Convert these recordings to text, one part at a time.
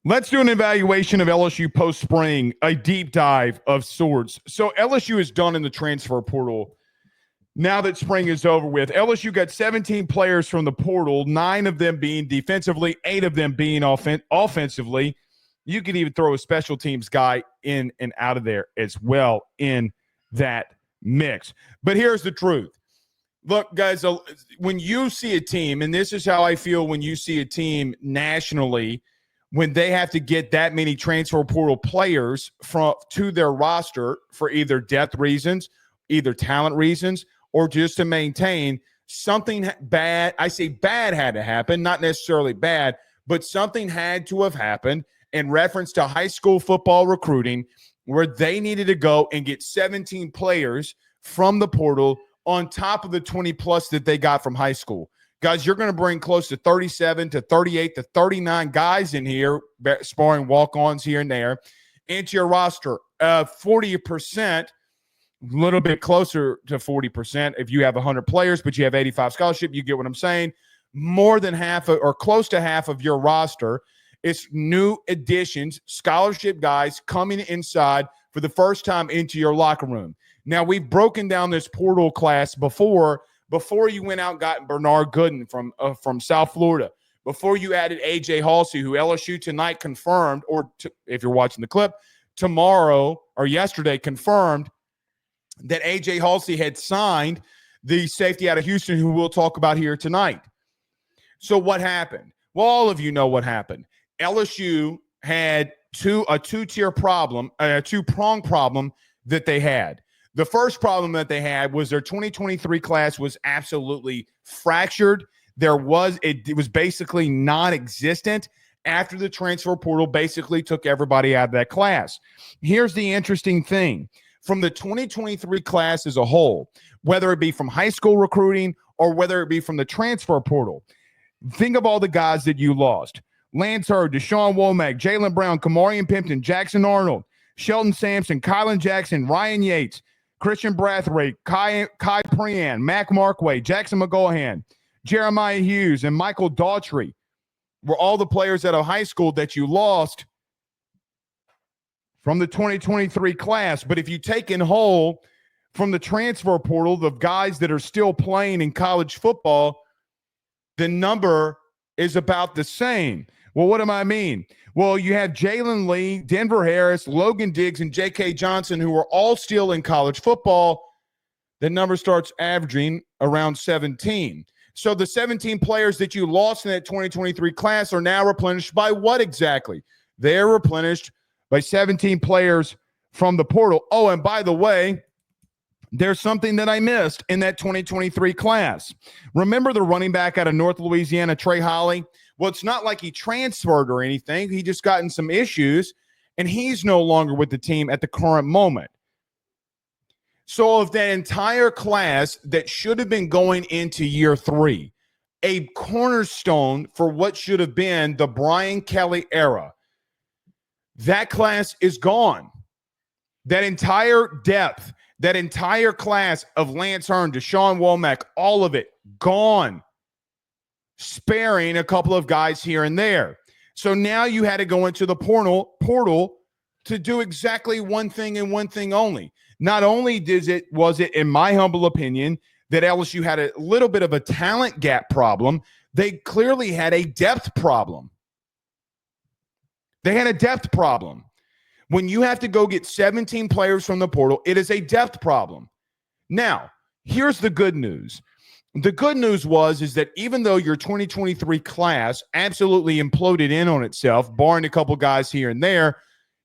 Let's do an evaluation of LSU post spring, a deep dive of sorts. So LSU is done in the transfer portal. Now that spring is over with, LSU got 17 players from the portal, 9 of them being defensively, 8 of them being offensively. You could even throw a special teams guy in and out of there as well in that mix. But here's the truth. Look, guys, when you see a team, and this is how I feel when you see a team nationally, when they have to get that many transfer portal players to their roster for either depth reasons, either talent reasons, or just to maintain, something bad, I say bad had to happen, not necessarily bad, but something had to have happened in reference to high school football recruiting where they needed to go and get 17 players from the portal on top of the 20 plus that they got from high school. Guys, you're going to bring close to 37 to 38 to 39 guys in here, sparring walk-ons here and there, into your roster. 40%, a little bit closer to 40% if you have 100 players, but you have 85 scholarship. You get what I'm saying? More than half or close to half of your roster is new additions, scholarship guys coming inside for the first time into your locker room. Now, we've broken down this portal class before you went out and got Bernard Gooden from South Florida, before you added A.J. Halsey, who LSU tonight confirmed, if you're watching the clip, tomorrow or yesterday confirmed that A.J. Halsey had signed the safety out of Houston, who we'll talk about here tonight. So what happened? Well, all of you know what happened. LSU had a two-prong problem that they had. The first problem that they had was their 2023 class was absolutely fractured. It was basically non-existent after the transfer portal basically took everybody out of that class. Here's the interesting thing. From the 2023 class as a whole, whether it be from high school recruiting or whether it be from the transfer portal, think of all the guys that you lost. Lance Hurd, Deshaun Womack, Jalen Brown, Kamarian Pimpton, Jackson Arnold, Shelton Sampson, Kylan Jackson, Ryan Yates, Christian Brathwaite, Kai Prian, Mac Markway, Jackson McGohan, Jeremiah Hughes, and Michael Daughtry were all the players out of high school that you lost from the 2023 class. But if you take in whole from the transfer portal, the guys that are still playing in college football, the number is about the same. Well, what do I mean? Well, you have Jalen Lee, Denver Harris, Logan Diggs, and J.K. Johnson, who are all still in college football. The number starts averaging around 17. So the 17 players that you lost in that 2023 class are now replenished by what exactly? They're replenished by 17 players from the portal. Oh, and by the way, there's something that I missed in that 2023 class. Remember the running back out of North Louisiana, Trey Holly? Well, it's not like he transferred or anything. He just got in some issues, and he's no longer with the team at the current moment. So of that entire class that should have been going into year 3, a cornerstone for what should have been the Brian Kelly era, that class is gone. That entire depth, that entire class of Lance Hearn, Deshaun Womack, all of it gone, sparing a couple of guys here and there. So now you had to go into the portal to do exactly one thing and one thing only. Not only was it, in my humble opinion, that LSU had a little bit of a talent gap problem, they clearly had a depth problem. They had a depth problem. When you have to go get 17 players from the portal, it is a depth problem. Now, here's the good news. The good news is that even though your 2023 class absolutely imploded in on itself, barring a couple guys here and there,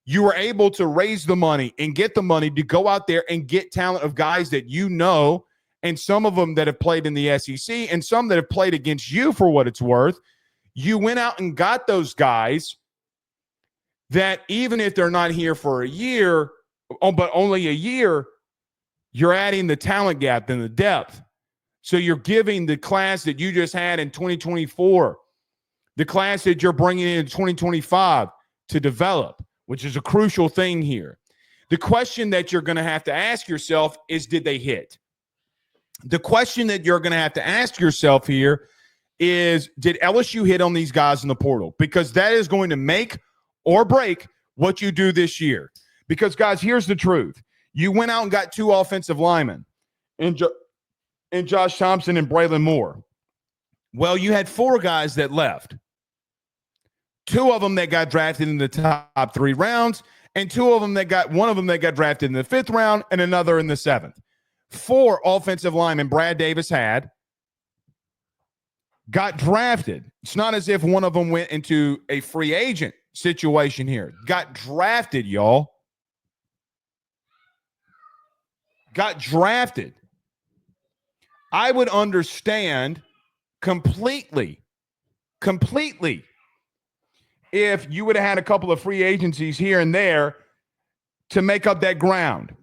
you were able to raise the money and get the money to go out there and get talent of guys that you know, and some of them that have played in the SEC and some that have played against you for what it's worth. You went out and got those guys that even if they're not here for a year, but only a year, you're adding the talent gap and the depth. So you're giving the class that you just had in 2024, the class that you're bringing in 2025 to develop, which is a crucial thing here. The question that you're going to have to ask yourself is, did they hit? The question that you're going to have to ask yourself here is, did LSU hit on these guys in the portal? Because that is going to make or break what you do this year. Because, guys, here's the truth. You went out and got 2 offensive linemen in Josh Thompson and Braylon Moore. Well, you had 4 guys that left. 2 of them that got drafted in the top 3 rounds, and one of them that got drafted in the 5th round and another in the 7th. 4 offensive linemen Brad Davis had got drafted. It's not as if one of them went into a free agent situation here. Got drafted, y'all. Got drafted. I would understand completely if you would have had a couple of free agencies here and there to make up that ground.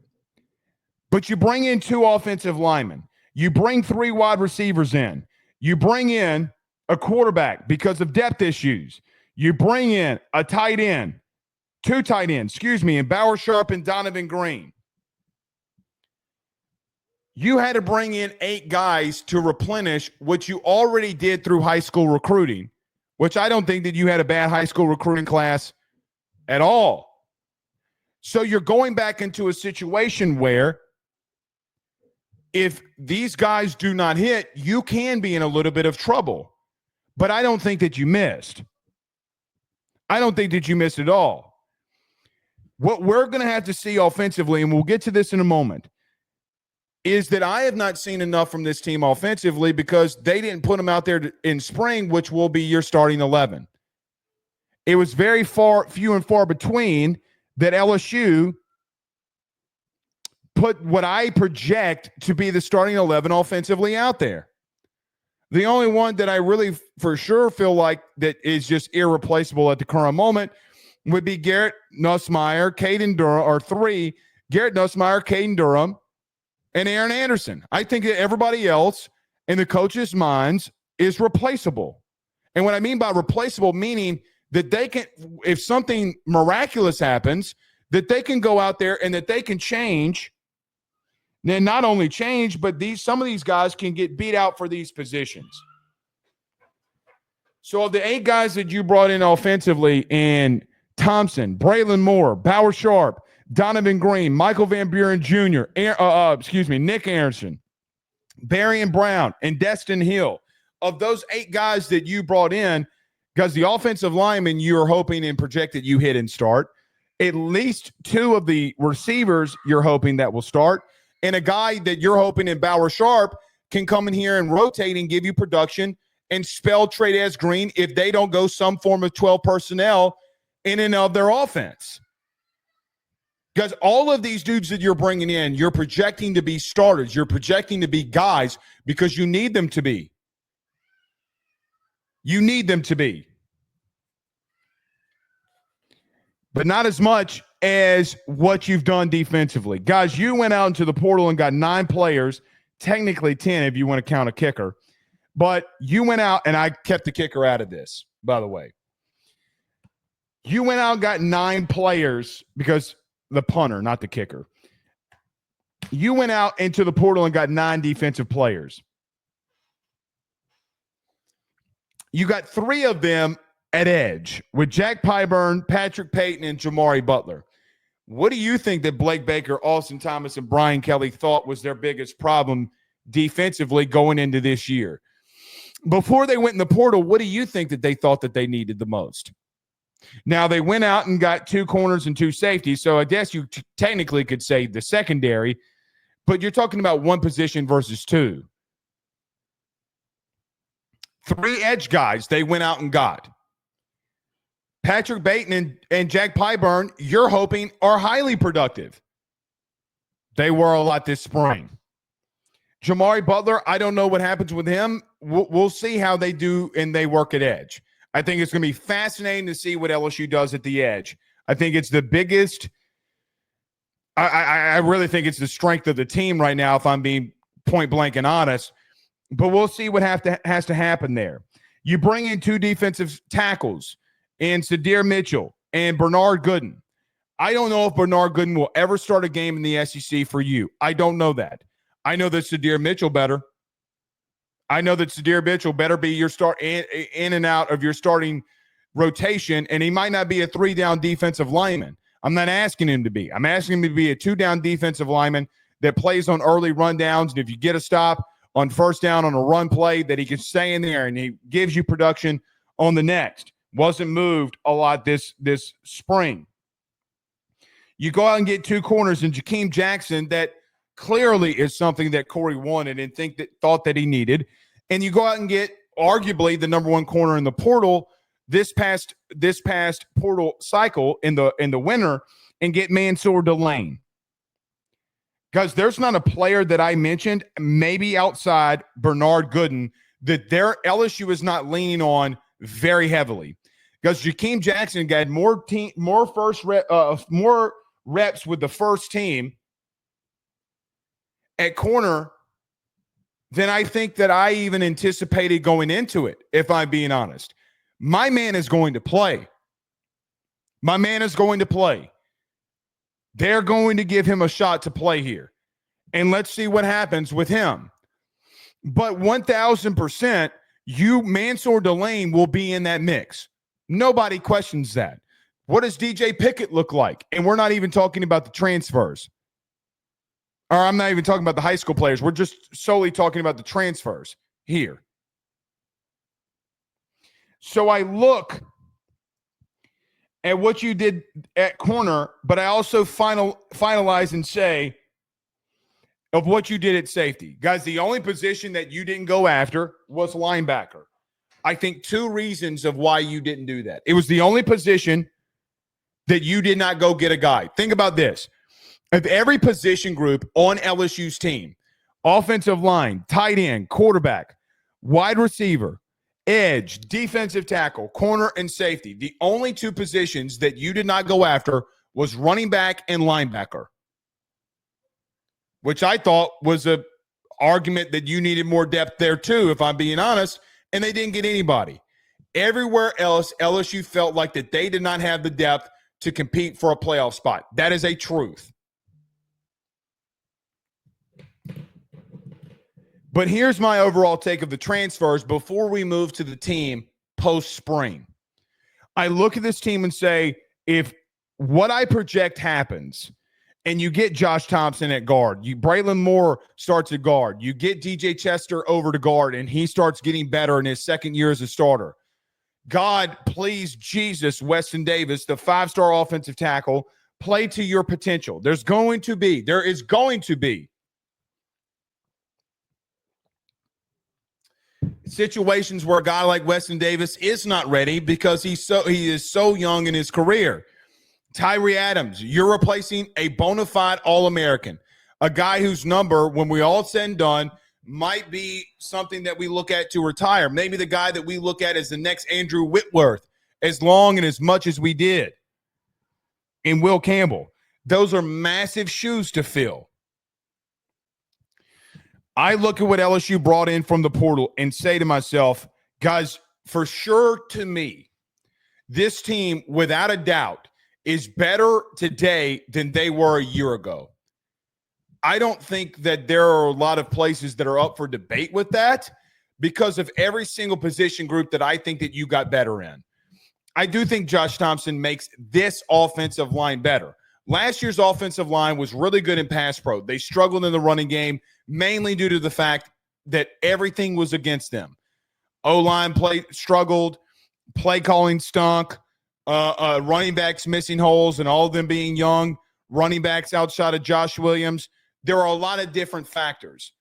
But you bring in 2 offensive linemen. You bring 3 wide receivers in. You bring in a quarterback because of depth issues. You bring in a tight end, 2 tight ends, in Bauer Sharp and Donovan Green. You had to bring in 8 guys to replenish what you already did through high school recruiting, which I don't think that you had a bad high school recruiting class at all. So you're going back into a situation where if these guys do not hit, you can be in a little bit of trouble. But I don't think that you missed. I don't think that you missed at all. What we're going to have to see offensively, and we'll get to this in a moment, is that I have not seen enough from this team offensively because they didn't put them out there in spring, which will be your starting 11. It was very few and far between that LSU put what I project to be the starting 11 offensively out there. The only one that I really for sure feel like that is just irreplaceable at the current moment would be Garrett Nussmeier, Caden Durham, or 3, Garrett Nussmeier, Caden Durham, and Aaron Anderson. I think that everybody else in the coaches' minds is replaceable. And what I mean by replaceable, meaning that they can, if something miraculous happens, that they can go out there and that they can change. Then not only change, but some of these guys can get beat out for these positions. So of the 8 guys that you brought in offensively, in Thompson, Braylon Moore, Bauer Sharp, Donovan Green, Michael Van Buren Jr., Nick Aronson, Barian Brown, and Destin Hill. Of those 8 guys that you brought in, because the offensive linemen you're hoping and projected you hit and start, at least 2 of the receivers you're hoping that will start, and a guy that you're hoping in Bauer Sharp can come in here and rotate and give you production and spell Trey Green if they don't go some form of 12 personnel in and of their offense. Because all of these dudes that you're bringing in, you're projecting to be starters. You're projecting to be guys because you need them to be. You need them to be. But not as much as what you've done defensively. Guys, you went out into the portal and got 9 players, technically 10 if you want to count a kicker. But you went out, and I kept the kicker out of this, by the way. You went out and got 9 players because the punter, not the kicker. You went out into the portal and got 9 defensive players. You got 3 of them at edge with Jack Pyburn, Patrick Payton, and Jamari Butler. What do you think that Blake Baker, Austin Thomas, and Brian Kelly thought was their biggest problem defensively going into this year? Before they went in the portal, what do you think that they thought that they needed the most? Now, they went out and got 2 corners and 2 safeties, so I guess you technically could say the secondary, but you're talking about 1 position versus 2. 3 edge guys they went out and got. Patrick Payton and Jack Pyburn, you're hoping, are highly productive. They were a lot this spring. Jamari Butler, I don't know what happens with him. We'll see how they do and they work at edge. I think it's going to be fascinating to see what LSU does at the edge. I think it's the biggest – I really think it's the strength of the team right now, if I'm being point blank and honest. But we'll see what has to happen there. You bring in 2 defensive tackles in Sadir Mitchell and Bernard Gooden. I don't know if Bernard Gooden will ever start a game in the SEC for you. I don't know that. I know that Sadir Mitchell better. I know that Sadir Mitchell better be your start in and out of your starting rotation, and he might not be a 3-down defensive lineman. I'm not asking him to be. I'm asking him to be a 2-down defensive lineman that plays on early rundowns, and if you get a stop on first down on a run play, that he can stay in there and he gives you production on the next. Wasn't moved a lot this spring. You go out and get 2 corners in Jakeem Jackson that clearly is something that Corey wanted and thought that he needed. And you go out and get arguably the number 1 corner in the portal this past portal cycle in the winter and get Mansour Delane. Because there's not a player that I mentioned, maybe outside Bernard Gooden, that their LSU is not leaning on very heavily. Because Jakeem Jackson got more reps with the first team at corner than I think that I even anticipated going into it, if I'm being honest. My man is going to play. They're going to give him a shot to play here. And let's see what happens with him. But 1,000%, Mansour Delane will be in that mix. Nobody questions that. What does DJ Pickett look like? And we're not even talking about the transfers. Or I'm not even talking about the high school players. We're just solely talking about the transfers here. So I look at what you did at corner, but I also finalize and say of what you did at safety. Guys, the only position that you didn't go after was linebacker. I think 2 reasons of why you didn't do that. It was the only position that you did not go get a guy. Think about this. Of every position group on LSU's team, offensive line, tight end, quarterback, wide receiver, edge, defensive tackle, corner, and safety, the only 2 positions that you did not go after was running back and linebacker, which I thought was an argument that you needed more depth there too, if I'm being honest, and they didn't get anybody. Everywhere else, LSU felt like that they did not have the depth to compete for a playoff spot. That is a truth. But here's my overall take of the transfers before we move to the team post-spring. I look at this team and say, if what I project happens, and you get Josh Thompson at guard, Braylon Moore starts at guard, you get DJ Chester over to guard, and he starts getting better in his second year as a starter. God, please, Jesus, Weston Davis, the 5-star offensive tackle, play to your potential. There is going to be situations where a guy like Weston Davis is not ready because he is so young in his career. Tyree Adams, you're replacing a bona fide All-American, a guy whose number, when we all said and done, might be something that we look at to retire. Maybe the guy that we look at as the next Andrew Whitworth, as long and as much as we did in Will Campbell. Those are massive shoes to fill. I look at what LSU brought in from the portal and say to myself, guys, for sure to me, this team, without a doubt, is better today than they were a year ago. I don't think that there are a lot of places that are up for debate with that because of every single position group that I think that you got better in. I do think Josh Thompson makes this offensive line better. Last year's offensive line was really good in pass pro. They struggled in the running game, mainly due to the fact that everything was against them. O-line struggled, play calling stunk, running backs missing holes, and all of them being young running backs outside of Josh Williams. There are a lot of different factors.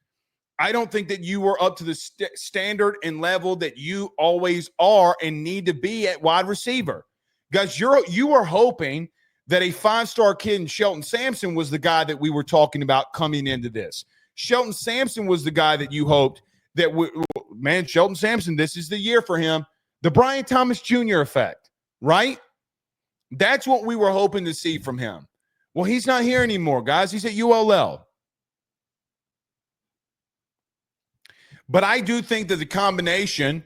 I don't think that you were up to the standard and level that you always are and need to be at wide receiver. Guys, you were hoping that a 5-star kid in Shelton Sampson was the guy that we were talking about coming into this. Shelton Sampson was the guy that you hoped that, Shelton Sampson, this is the year for him. The Brian Thomas Jr. effect, right? That's what we were hoping to see from him. Well, he's not here anymore, guys. He's at ULL. But I do think that the combination,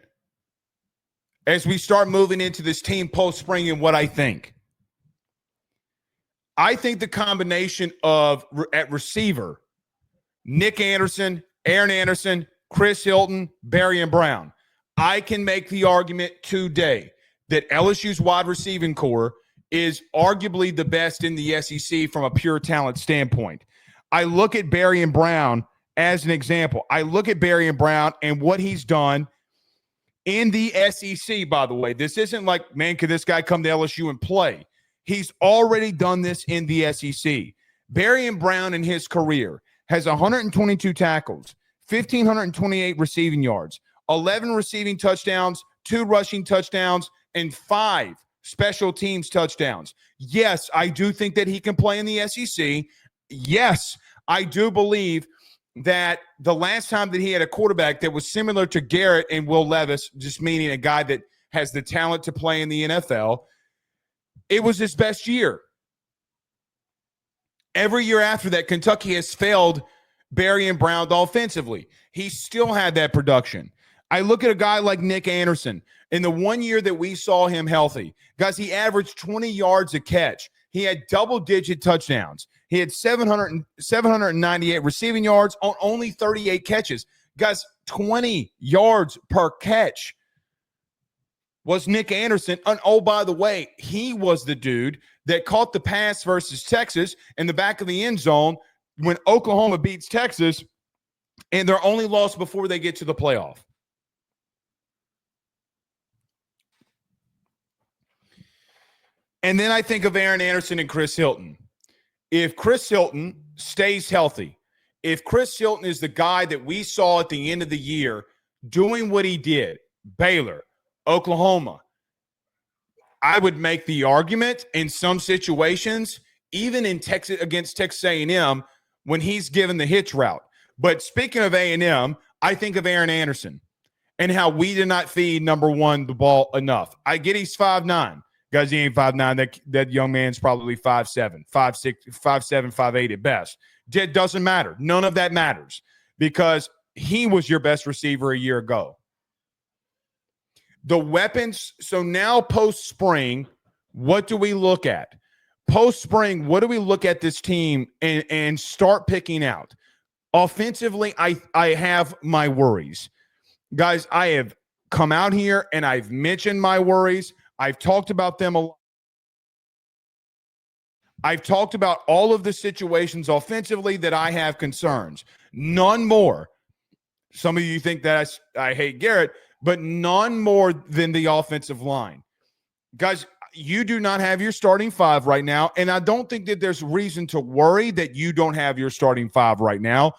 as we start moving into this team post-spring and what I think the combination of at receiver, Nick Anderson, Aaron Anderson, Chris Hilton, Barry and Brown, I can make the argument today that LSU's wide receiving core is arguably the best in the SEC from a pure talent standpoint. I look at Barry and Brown as an example. I look at Barry and Brown and what he's done in the SEC, by the way. This isn't like, man, could this guy come to LSU and play? He's already done this in the SEC. Barry and Brown in his career has 122 tackles, 1,528 receiving yards, 11 receiving touchdowns, 2 rushing touchdowns, and 5 special teams touchdowns. Yes, I do think that he can play in the SEC. Yes, I do believe that the last time that he had a quarterback that was similar to Garrett and Will Levis, just meaning a guy that has the talent to play in the NFL, it was his best year. Every year after that, Kentucky has failed Barry and Brown offensively. He still had that production. I look at a guy like Nick Anderson. In the 1 year that we saw him healthy, guys, he averaged 20 yards a catch. He had double-digit touchdowns. He had 798 receiving yards on only 38 catches. Guys, 20 yards per catch was Nick Anderson. And oh, by the way, he was the dude that caught the pass versus Texas in the back of the end zone when Oklahoma beats Texas, and their only loss before they get to the playoff. And then I think of Aaron Anderson and Chris Hilton. If Chris Hilton stays healthy, if Chris Hilton is the guy that we saw at the end of the year doing what he did, Baylor, Oklahoma, I would make the argument in some situations, even in Texas against Texas A&M, when he's given the hitch route. But speaking of A&M, I think of Aaron Anderson and how we did not feed number one the ball enough. I get he's 5'9". Guys, he ain't 5'9". That young man's probably 5'7", 5'6", 5'7", 5'8" at best. It doesn't matter. None of that matters because he was your best receiver a year ago. The weapons, so now post-spring, what do we look at? Post-spring, what do we look at this team and start picking out? Offensively, I have my worries. Guys, I have come out here and I've mentioned my worries. I've talked about them a lot. I've talked about all of the situations offensively that I have concerns. None more. Some of you think that I hate Garrett, but none more than the offensive line. Guys, you do not have your starting 5 right now, and I don't think that there's reason to worry that you don't have your starting 5 right now.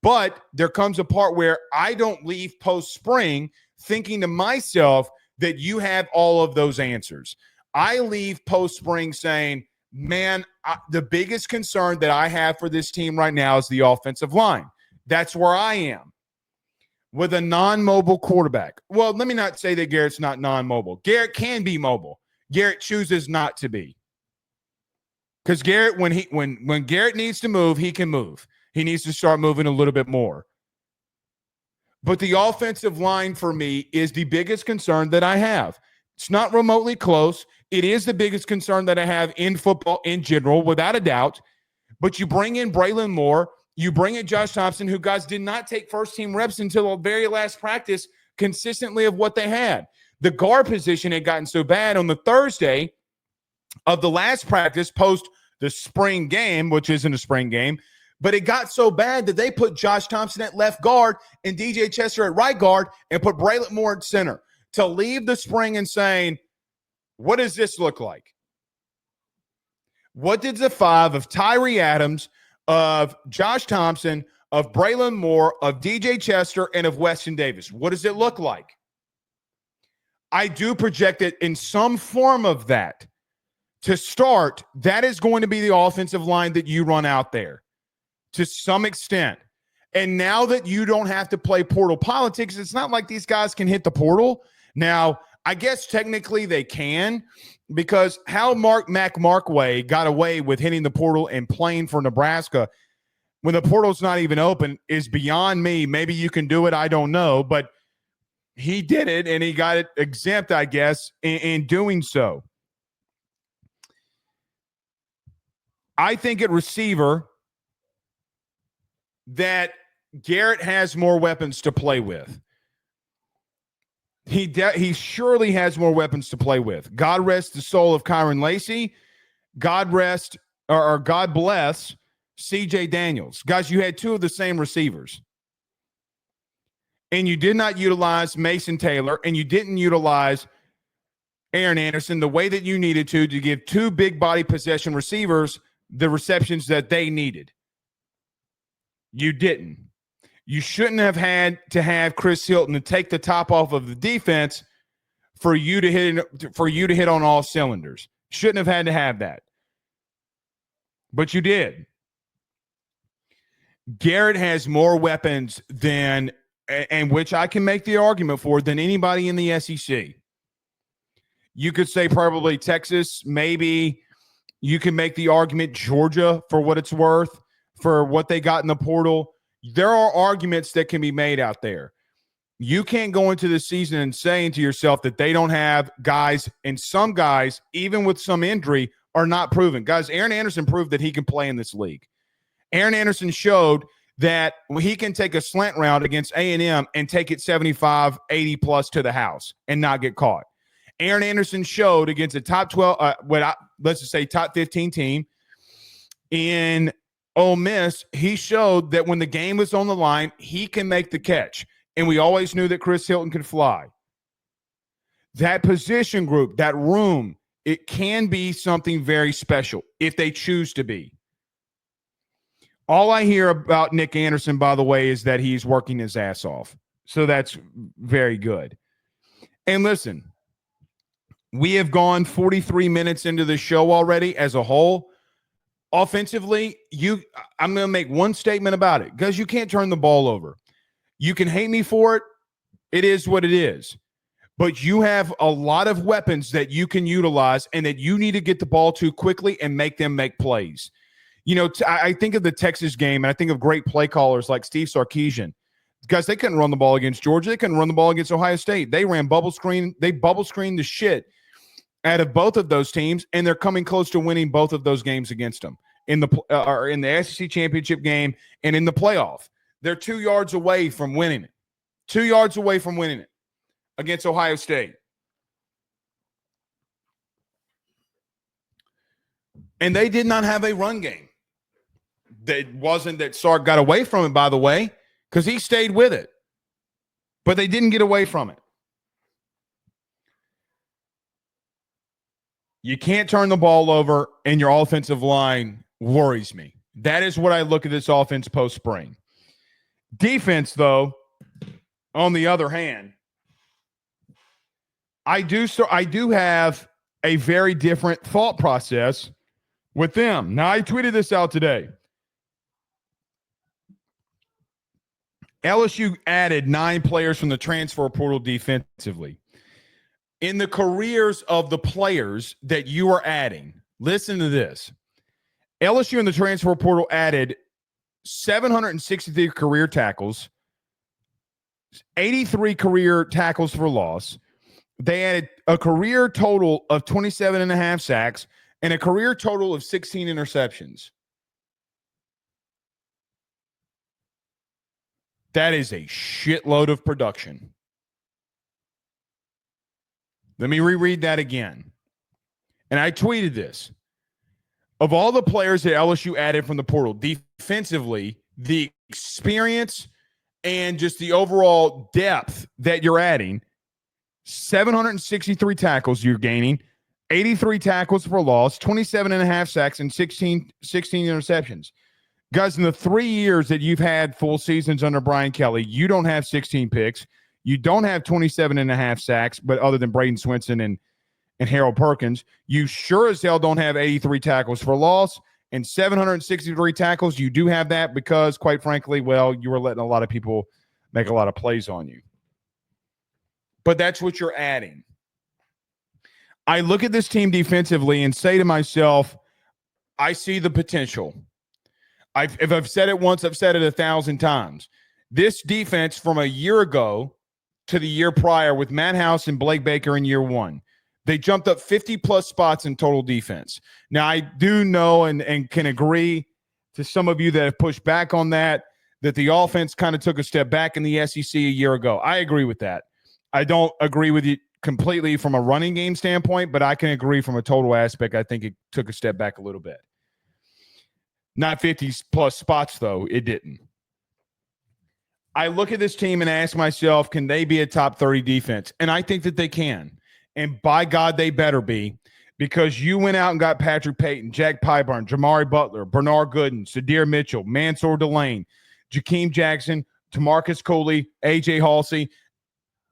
But there comes a part where I don't leave post-spring thinking to myself that you have all of those answers. I leave post-spring saying, man, the biggest concern that I have for this team right now is the offensive line. That's where I am. With a non-mobile quarterback. Well, let me not say that Garrett's not non-mobile. Garrett can be mobile. Garrett chooses not to be. Because Garrett, when Garrett needs to move, he can move. He needs to start moving a little bit more. But the offensive line for me is the biggest concern that I have. It's not remotely close. It is the biggest concern that I have in football in general, without a doubt. But you bring in Braylon Moore, you bring in Josh Thompson, who guys did not take first-team reps until the very last practice consistently of what they had. The guard position had gotten so bad on the Thursday of the last practice post the spring game, which isn't a spring game, but it got so bad that they put Josh Thompson at left guard and DJ Chester at right guard and put Braylon Moore at center. To leave the spring and saying, what does this look like? What did the 5 of Tyree Adams, of Josh Thompson, of Braylon Moore, of DJ Chester, and of Weston Davis, what does it look like? I do project it in some form of that. To start, that is going to be the offensive line that you run out there to some extent. And now that you don't have to play portal politics, it's not like these guys can hit the portal. Now, I guess technically they can, because how Mac Markway got away with hitting the portal and playing for Nebraska when the portal's not even open is beyond me. Maybe you can do it. I don't know. But he did it, and he got it exempt, I guess, in doing so. I think at receiver that Garrett has more weapons to play with. He surely has more weapons to play with. God rest the soul of Kyron Lacey. God rest or God bless CJ Daniels. Guys, you had two of the same receivers. And you did not utilize Mason Taylor, and you didn't utilize Aaron Anderson the way that you needed to give two big body possession receivers the receptions that they needed. You didn't. You shouldn't have had to have Chris Hilton to take the top off of the defense for you to hit on all cylinders. Shouldn't have had to have that. But you did. Garrett has more weapons than, and which I can make the argument for, than anybody in the SEC. You could say probably Texas, maybe. You can make the argument Georgia for what it's worth, for what they got in the portal. There are arguments that can be made out there. You can't go into the season and saying to yourself that they don't have guys, and some guys, even with some injury, are not proven. Guys, Aaron Anderson proved that he can play in this league. Aaron Anderson showed that he can take a slant route against A&M and take it 75, 80 plus to the house and not get caught. Aaron Anderson showed against a top 12, let's just say top 15 team in Ole Miss, he showed that when the game was on the line, he can make the catch. And we always knew that Chris Hilton could fly. That position group, that room, it can be something very special if they choose to be. All I hear about Nick Anderson, by the way, is that he's working his ass off. So that's very good. And listen, we have gone 43 minutes into the show already as a whole. Offensively, I'm going to make one statement about it, because you can't turn the ball over. You can hate me for it. It is what it is. But you have a lot of weapons that you can utilize and that you need to get the ball to quickly and make them make plays. You know, I think of the Texas game, and I think of great play callers like Steve Sarkisian. Guys, they couldn't run the ball against Georgia. They couldn't run the ball against Ohio State. They ran bubble screen. They bubble screened the shit out of both of those teams, and they're coming close to winning both of those games against them in the SEC championship game and in the playoff. They're 2 yards away from winning it. 2 yards away from winning it against Ohio State. And they did not have a run game. It wasn't that Sark got away from it, by the way, because he stayed with it. But they didn't get away from it. You can't turn the ball over, and your offensive line worries me. That is what I look at this offense post-spring. Defense, though, on the other hand, I do have a very different thought process with them. Now, I tweeted this out today. LSU added 9 players from the transfer portal defensively. In the careers of the players that you are adding, listen to this. LSU in the transfer portal added 763 career tackles, 83 career tackles for loss. They added a career total of 27.5 sacks and a career total of 16 interceptions. That is a shitload of production. Let me reread that again. And I tweeted this. Of all the players that LSU added from the portal, defensively, the experience and just the overall depth that you're adding, 763 tackles you're gaining, 83 tackles for loss, 27.5 sacks, and 16 interceptions. Guys, in the 3 years that you've had full seasons under Brian Kelly, you don't have 16 picks. You don't have 27.5 sacks, but other than Braden Swinson and Harold Perkins, you sure as hell don't have 83 tackles for loss and 763 tackles. You do have that because, quite frankly, well, you were letting a lot of people make a lot of plays on you. But that's what you're adding. I look at this team defensively and say to myself, I see the potential. If I've said it once, I've said it 1,000 times. This defense from a year ago to the year prior with Matt House and Blake Baker in year one, they jumped up 50-plus spots in total defense. Now, I do know and can agree to some of you that have pushed back on that the offense kind of took a step back in the SEC a year ago. I agree with that. I don't agree with you completely from a running game standpoint, but I can agree from a total aspect. I think it took a step back a little bit. Not 50-plus spots, though. It didn't. I look at this team and ask myself, can they be a top 30 defense? And I think that they can. And by God, they better be, because you went out and got Patrick Payton, Jack Pyburn, Jamari Butler, Bernard Gooden, Sadir Mitchell, Mansour Delane, Jakeem Jackson, Tamarcus Cooley, A.J. Halsey,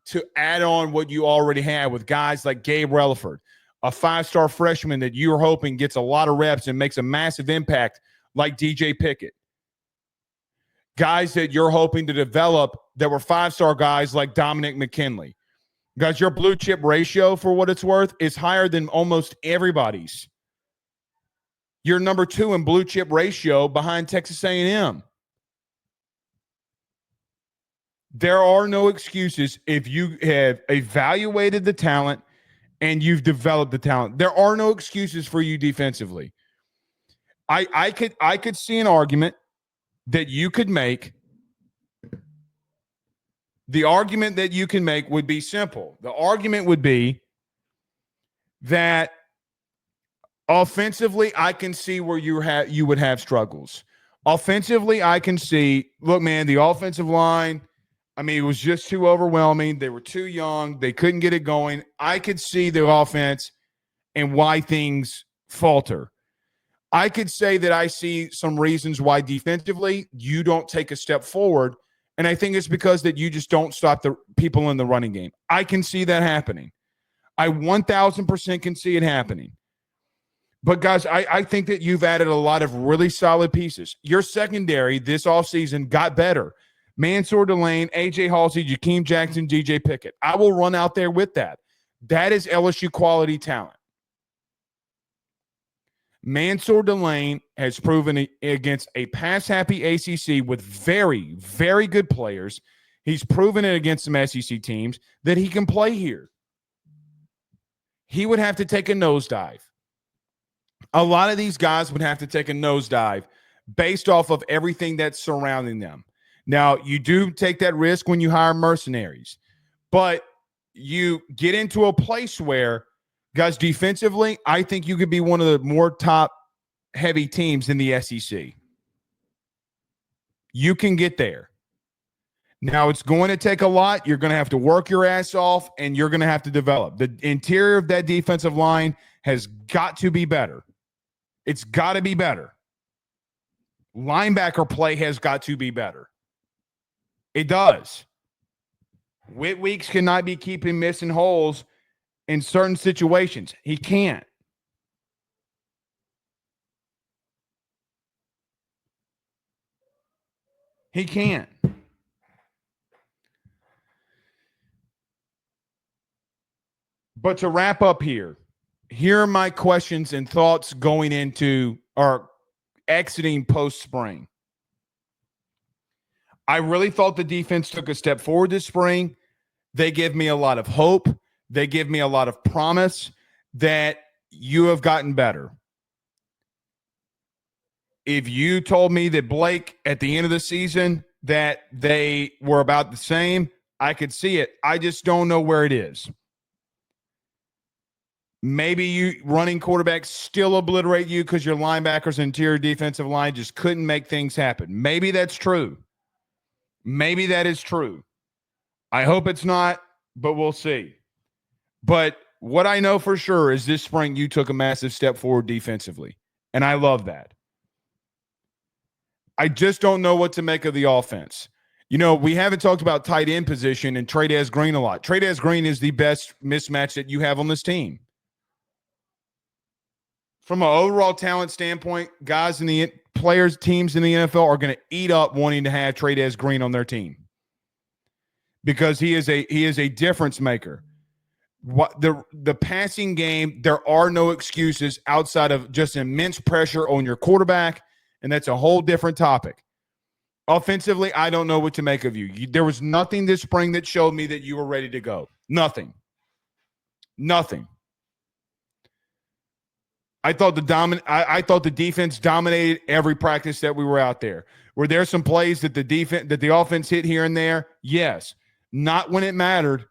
to add on what you already had with guys like Gabe Relaford, a 5-star freshman that you're hoping gets a lot of reps and makes a massive impact like DJ Pickett. Guys that you're hoping to develop that were 5-star guys like Dominic McKinley. Guys, your blue chip ratio, for what it's worth, is higher than almost everybody's. You're number 2 in blue chip ratio behind Texas A&M. There are no excuses if you have evaluated the talent and you've developed the talent. There are no excuses for you defensively. I could see an argument that you could make. The argument that you can make would be simple. The argument would be that offensively, I can see where you would have struggles. Offensively, I can see, look, man, the offensive line, I mean, it was just too overwhelming. They were too young. They couldn't get it going. I could see the offense and why things falter. I could say that I see some reasons why defensively you don't take a step forward, and I think it's because that you just don't stop the people in the running game. I can see that happening. I 1,000% can see it happening. But, guys, I think that you've added a lot of really solid pieces. Your secondary this offseason got better. Mansour Delane, A.J. Halsey, Jakeem Jackson, DJ Pickett. I will run out there with that. That is LSU quality talent. Mansour Delane has proven against a pass-happy ACC with very, very good players. He's proven it against some SEC teams that he can play here. He would have to take a nosedive. A lot of these guys would have to take a nosedive based off of everything that's surrounding them. Now, you do take that risk when you hire mercenaries, but you get into a place where, guys, defensively, I think you could be one of the more top-heavy teams in the SEC. You can get there. Now, it's going to take a lot. You're going to have to work your ass off, and you're going to have to develop. The interior of that defensive line has got to be better. It's got to be better. Linebacker play has got to be better. It does. Whit Weeks cannot be keeping missing holes in certain situations. He can't. He can't. But to wrap up here are my questions and thoughts going into or exiting post-spring. I really thought the defense took a step forward this spring. They give me a lot of hope. They give me a lot of promise that you have gotten better. If you told me that Blake at the end of the season that they were about the same, I could see it. I just don't know where it is. Maybe you running quarterbacks still obliterate you because your linebackers and interior defensive line just couldn't make things happen. Maybe that's true. Maybe that is true. I hope it's not, but we'll see. But what I know for sure is this spring you took a massive step forward defensively, and I love that. I just don't know what to make of the offense. You know, we haven't talked about tight end position and Trey Green a lot. Trey Green is the best mismatch that you have on this team. From an overall talent standpoint, guys in the players, teams in the NFL are going to eat up wanting to have Trey Green on their team because he is a difference maker. What the passing game, there are no excuses outside of just immense pressure on your quarterback, and that's a whole different topic. Offensively, I don't know what to make of you. There was nothing this spring that showed me that you were ready to go. Nothing. I thought the defense dominated every practice that we were out there. Were there some plays that the offense hit here and there? Yes. Not when it mattered.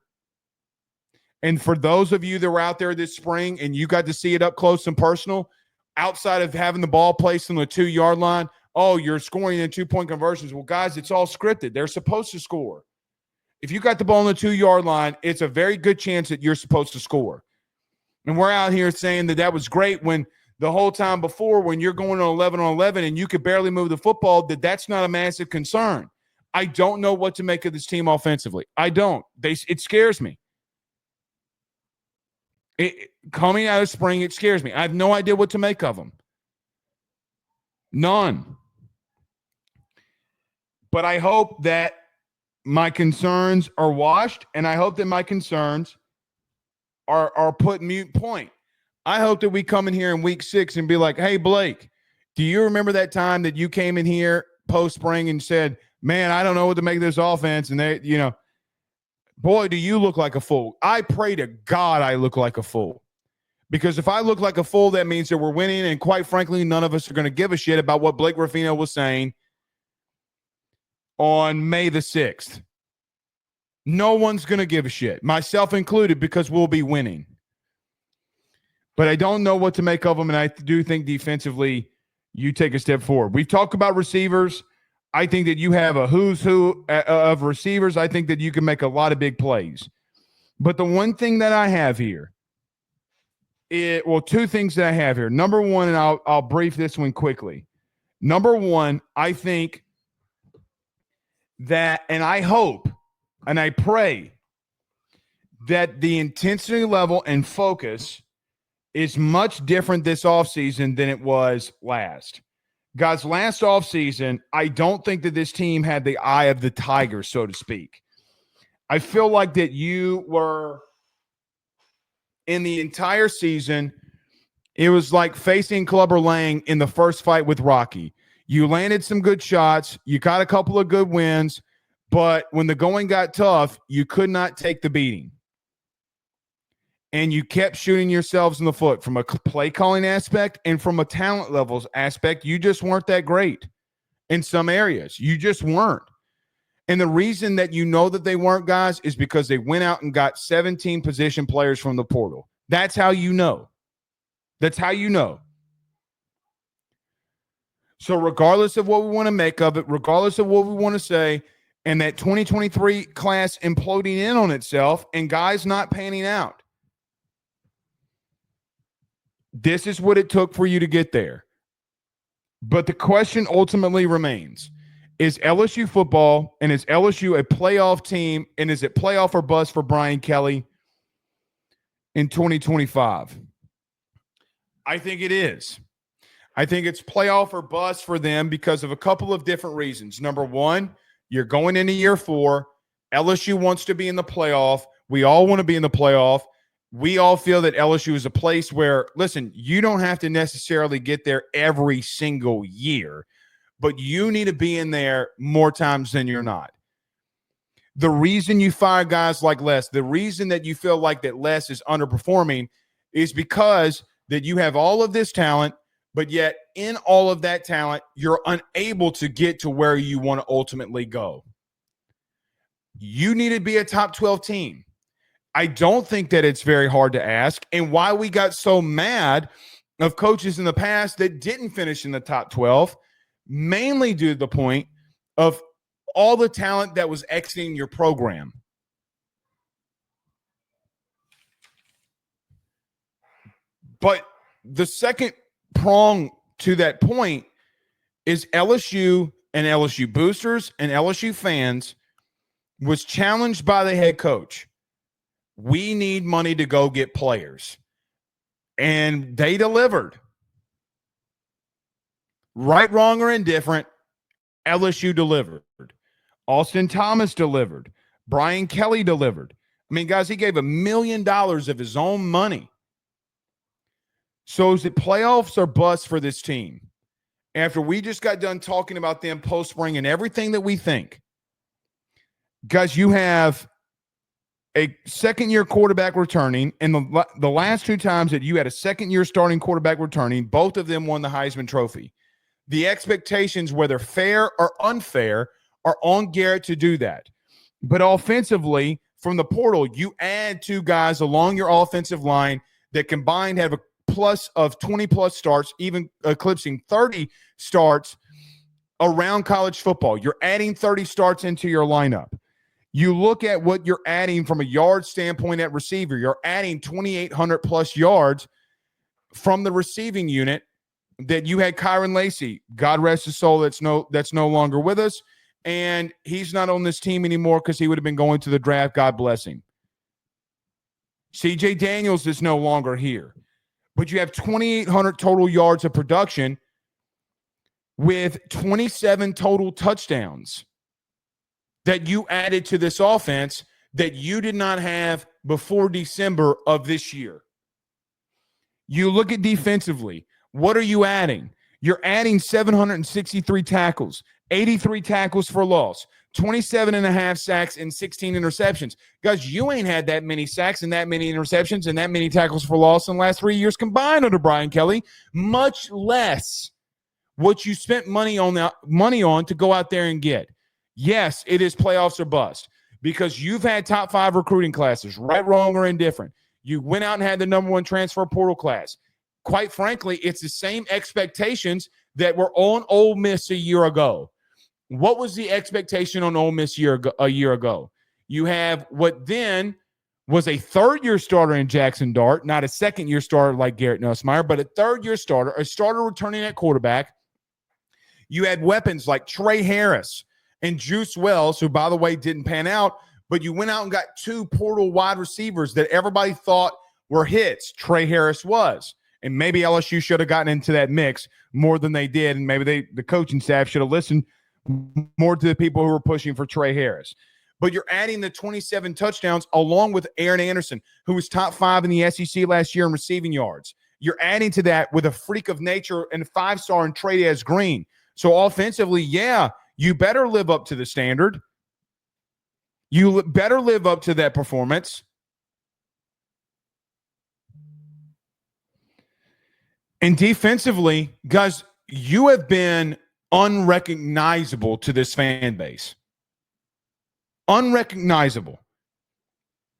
And for those of you that were out there this spring and you got to see it up close and personal, outside of having the ball placed on the 2-yard line, oh, you're scoring in 2-point conversions. Well, guys, it's all scripted. They're supposed to score. If you got the ball on the 2-yard line, it's a very good chance that you're supposed to score. And we're out here saying that was great when the whole time before, when you're going on 11 on 11 and you could barely move the football, that's not a massive concern. I don't know what to make of this team offensively. I don't. It scares me. Coming out of spring, it scares me. I have no idea what to make of them. None. But I hope that my concerns are washed, and I hope that my concerns are put in mute point. I hope that we come in here in week 6 and be like, hey, Blake, do you remember that time that you came in here post-spring and said, man, I don't know what to make of this offense, and boy, do you look like a fool. I pray to God I look like a fool. Because if I look like a fool, that means that we're winning, and quite frankly, none of us are going to give a shit about what Blake Ruffino was saying on May the 6th. No one's going to give a shit, myself included, because we'll be winning. But I don't know what to make of them, and I do think defensively you take a step forward. We've talked about receivers. I think that you have a who's who of receivers. I think that you can make a lot of big plays. But the one thing that I have here, two things that I have here. Number one, and I'll brief this one quickly. Number one, I think that, and I hope, and I pray that the intensity level and focus is much different this offseason than it was last. Guys, last offseason, I don't think that this team had the eye of the Tigers, so to speak. I feel like that you were, in the entire season, it was like facing Clubber Lang in the first fight with Rocky. You landed some good shots. You got a couple of good wins. But when the going got tough, you could not take the beating. And you kept shooting yourselves in the foot from a play calling aspect and from a talent levels aspect. You just weren't that great in some areas. You just weren't. And the reason that you know that they weren't, guys, is because they went out and got 17 position players from the portal. That's how you know. That's how you know. So regardless of what we want to make of it, regardless of what we want to say, and that 2023 class imploding in on itself and guys not panning out, this is what it took for you to get there. But the question ultimately remains, is LSU football and is LSU a playoff team, and is it playoff or bust for Brian Kelly in 2025? I think it is. I think it's playoff or bust for them because of a couple of different reasons. Number one, you're going into year 4. LSU wants to be in the playoff. We all want to be in the playoff. We all feel that LSU is a place where, listen, you don't have to necessarily get there every single year, but you need to be in there more times than you're not. The reason you fire guys like Les, the reason that you feel like that Les is underperforming is because that you have all of this talent, but yet in all of that talent, you're unable to get to where you want to ultimately go. You need to be a top 12 team. I don't think that it's very hard to ask, and why we got so mad of coaches in the past that didn't finish in the top 12, mainly due to the point of all the talent that was exiting your program. But the second prong to that point is LSU and LSU boosters and LSU fans was challenged by the head coach. We need money to go get players. And they delivered. Right, wrong, or indifferent, LSU delivered. Austin Thomas delivered. Brian Kelly delivered. I mean, guys, he gave $1 million of his own money. So is it playoffs or bust for this team? After we just got done talking about them post-spring and everything that we think. Guys, you have a second-year quarterback returning, and the last 2 times that you had a second-year starting quarterback returning, both of them won the Heisman Trophy. The expectations, whether fair or unfair, are on Garrett to do that. But offensively, from the portal, you add 2 guys along your offensive line that combined have a plus of 20-plus starts, even eclipsing 30 starts around college football. You're adding 30 starts into your lineup. You look at what you're adding from a yard standpoint at receiver. You're adding 2,800-plus yards from the receiving unit that you had. Kyron Lacey, God rest his soul, that's no longer with us, and he's not on this team anymore because he would have been going to the draft. God bless him. C.J. Daniels is no longer here. But you have 2,800 total yards of production with 27 total touchdowns that you added to this offense that you did not have before December of this year. You look at defensively. What are you adding? You're adding 763 tackles, 83 tackles for loss, 27 and a half sacks, and 16 interceptions. Guys, you ain't had that many sacks and that many interceptions and that many tackles for loss in the last 3 years combined under Brian Kelly, much less what you spent money on to go out there and get. Yes, it is playoffs or bust because you've had top 5 recruiting classes, right, wrong, or indifferent. You went out and had the number 1 transfer portal class. Quite frankly, it's the same expectations that were on Ole Miss a year ago. What was the expectation on Ole Miss a year ago? You have what then was a third-year starter in Jackson Dart, not a second-year starter like Garrett Nussmeier, but a third-year starter, a starter returning at quarterback. You had weapons like Trey Harris and Juice Wells, who, by the way, didn't pan out, but you went out and got 2 portal wide receivers that everybody thought were hits. Trey Harris was. And maybe LSU should have gotten into that mix more than they did, and maybe the coaching staff should have listened more to the people who were pushing for Trey Harris. But you're adding the 27 touchdowns along with Aaron Anderson, who was top 5 in the SEC last year in receiving yards. You're adding to that with a freak of nature and 5-star in Trey'Dez Green. So offensively, yeah, you better live up to the standard. You better live up to that performance. And defensively, guys, you have been unrecognizable to this fan base. Unrecognizable.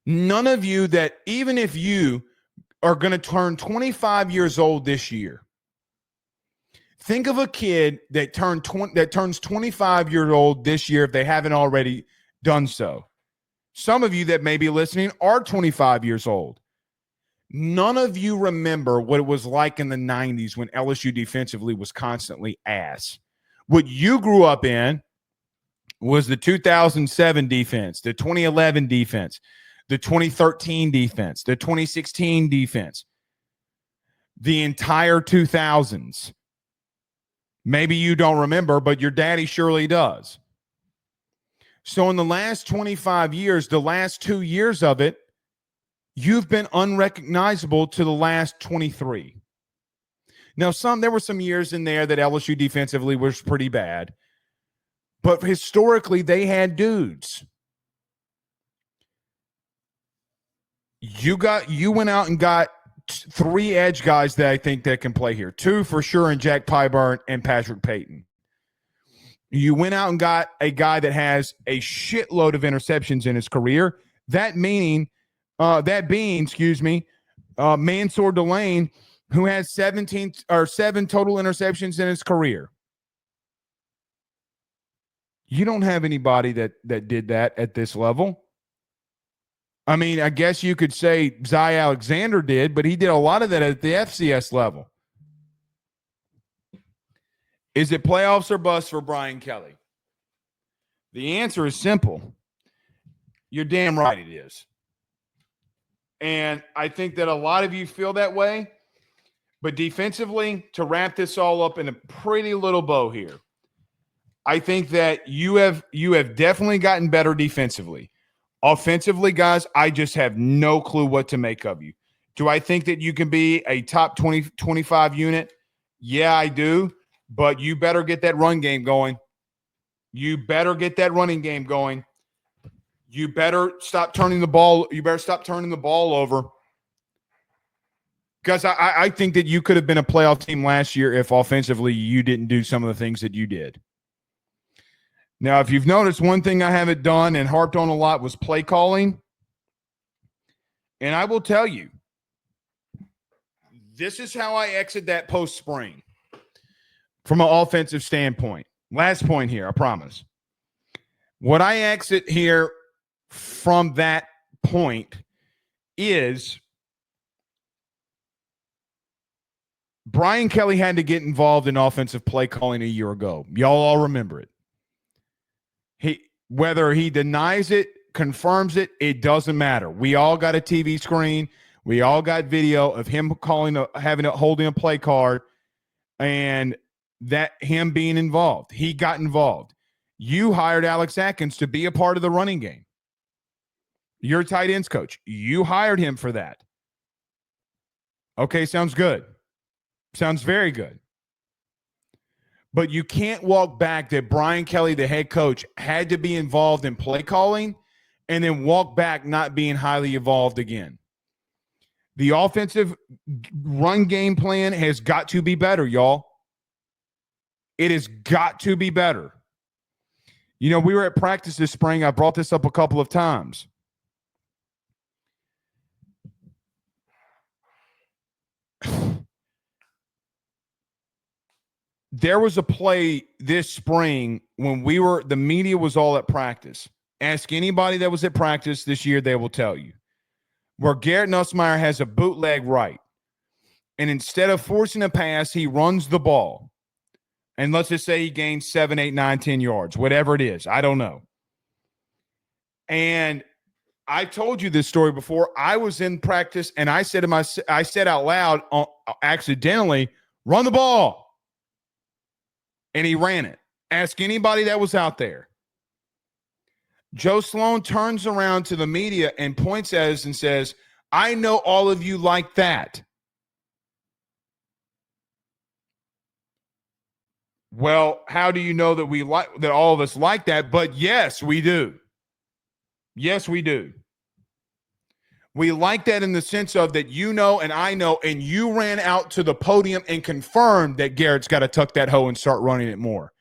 None of you that, even if you are going to turn 25 years old this year, think of a kid that turns 25 years old this year if they haven't already done so. Some of you that may be listening are 25 years old. None of you remember what it was like in the 90s when LSU defensively was constantly ass. What you grew up in was the 2007 defense, the 2011 defense, the 2013 defense, the 2016 defense, the entire 2000s. Maybe you don't remember, but your daddy surely does. So in the last 25 years, the last 2 years of it, you've been unrecognizable to the last 23. Now, there were some years in there that LSU defensively was pretty bad, but historically they had dudes. You went out and got 3 edge guys that I think that can play here. 2 for sure, and Jack Pyburn and Patrick Payton. You went out and got a guy that has a shitload of interceptions in his career. That being, Mansour Delane, who has 7 total interceptions in his career. You don't have anybody that did that at this level. I mean, I guess you could say Zy Alexander did, but he did a lot of that at the FCS level. Is it playoffs or bust for Brian Kelly? The answer is simple. You're damn right it is. And I think that a lot of you feel that way. But defensively, to wrap this all up in a pretty little bow here, I think that you have definitely gotten better defensively. Offensively, guys, I just have no clue what to make of you. Do I think that you can be a top 20, 25 unit? Yeah, I do. But you better get that run game going. You better get that running game going. You better stop turning the ball. You better stop turning the ball over. Because I think that you could have been a playoff team last year if offensively you didn't do some of the things that you did. Now, if you've noticed, one thing I haven't done and harped on a lot was play calling. And I will tell you, this is how I exit that post spring from an offensive standpoint. Last point here, I promise. What I exit here from that point is Brian Kelly had to get involved in offensive play calling a year ago. Y'all all remember it. Whether he denies it, confirms it, it doesn't matter. We all got a TV screen. We all got video of him holding a play card, and that him being involved. He got involved. You hired Alex Atkins to be a part of the running game. You're a tight ends coach. You hired him for that. Okay, sounds good. Sounds very good. But you can't walk back that Brian Kelly, the head coach, had to be involved in play calling and then walk back not being highly evolved again. The offensive run game plan has got to be better, y'all. It has got to be better. You know, we were at practice this spring. I brought this up a couple of times. There was a play this spring when the media was all at practice. Ask anybody that was at practice this year, they will tell you. Where Garrett Nussmeier has a bootleg right. And instead of forcing a pass, he runs the ball. And let's just say he gains 7, 8, 9, 10 yards, whatever it is. I don't know. And I told you this story before. I was in practice, and I said out loud, accidentally, run the ball. And he ran it. Ask anybody that was out there. Joe Sloan turns around to the media and points at us and says, I know all of you like that. Well, how do you know that all of us like that? But yes, we do. Yes, we do. We like that in the sense of that you know and I know, and you ran out to the podium and confirmed that Garrett's got to tuck that hoe and start running it more.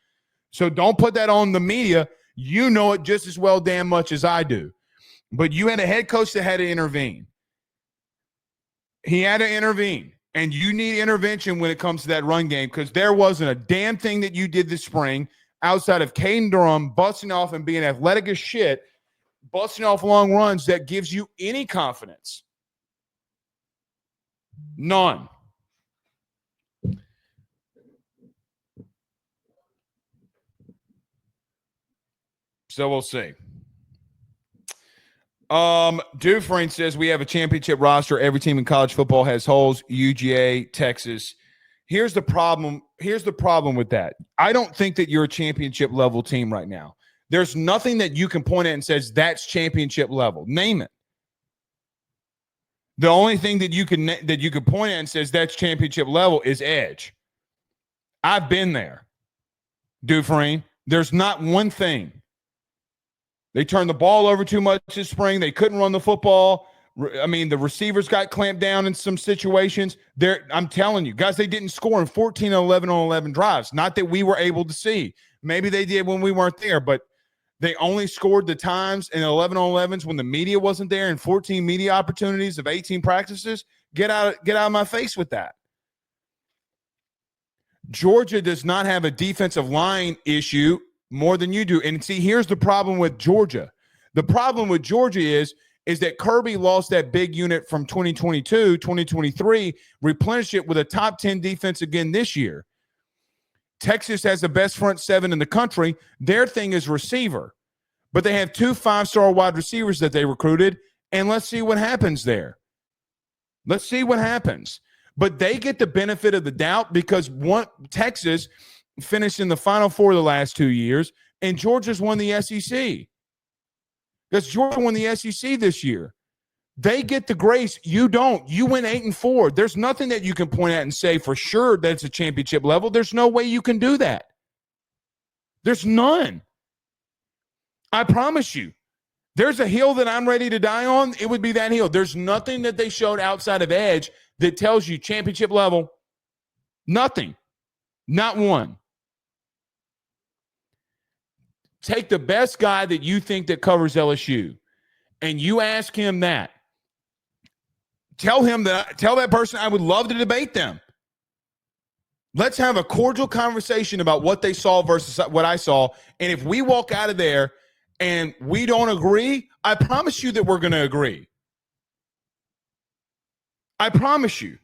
So don't put that on the media. You know it just as well damn much as I do. But you had a head coach that had to intervene. He had to intervene. And you need intervention when it comes to that run game, because there wasn't a damn thing that you did this spring outside of Caden Durham busting off and being athletic as shit, busting off long runs that gives you any confidence. None. So we'll see. Dufresne says we have a championship roster. Every team in college football has holes. UGA, Texas. Here's the problem. Here's the problem with that. I don't think that you're a championship level team right now. There's nothing that you can point at and says that's championship level. Name it. The only thing that you can point at and says that's championship level is edge. I've been there, Dufresne. There's not one thing. They turned the ball over too much this spring. They couldn't run the football. I mean, the receivers got clamped down in some situations. I'm telling you, guys, they didn't score in 14 and 11 on 11 drives. Not that we were able to see. Maybe they did when we weren't there, but they only scored the times in 11 on 11s when the media wasn't there, and 14 media opportunities of 18 practices. Get out of my face with that. Georgia does not have a defensive line issue more than you do. And see, here's the problem with Georgia. The problem with Georgia is that Kirby lost that big unit from 2022, 2023, replenished it with a top 10 defense again this year. Texas has the best front seven in the country. Their thing is receiver. But they have 2 5-star wide receivers that they recruited, and let's see what happens there. Let's see what happens. But they get the benefit of the doubt because Texas finished in the Final Four the last 2 years, and Georgia's won the SEC. Because Georgia won the SEC this year. They get the grace. You don't. You went 8-4. There's nothing that you can point at and say for sure that it's a championship level. There's no way you can do that. There's none. I promise you. There's a hill that I'm ready to die on. It would be that hill. There's nothing that they showed outside of edge that tells you championship level. Nothing. Not one. Take the best guy that you think that covers LSU, and you ask him that. tell that person I would love to debate them. Let's have a cordial conversation about what they saw versus what I saw. And if we walk out of there and we don't agree, I promise you that we're going to agree. I promise you.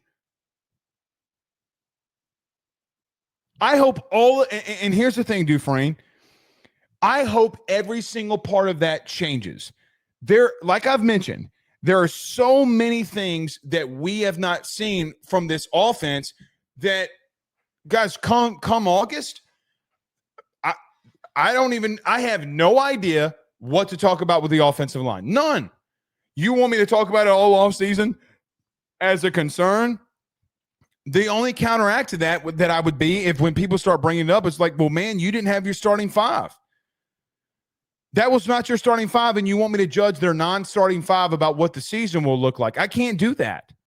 I hope and here's the thing, Dufresne. I hope every single part of that changes. Like I've mentioned, there are so many things that we have not seen from this offense that, guys, come August, I have no idea what to talk about with the offensive line. None. You want me to talk about it all offseason as a concern? The only counteract to that I would be if when people start bringing it up, it's like, well, man, you didn't have your starting five. That was not your starting five, and you want me to judge their non-starting five about what the season will look like. I can't do that.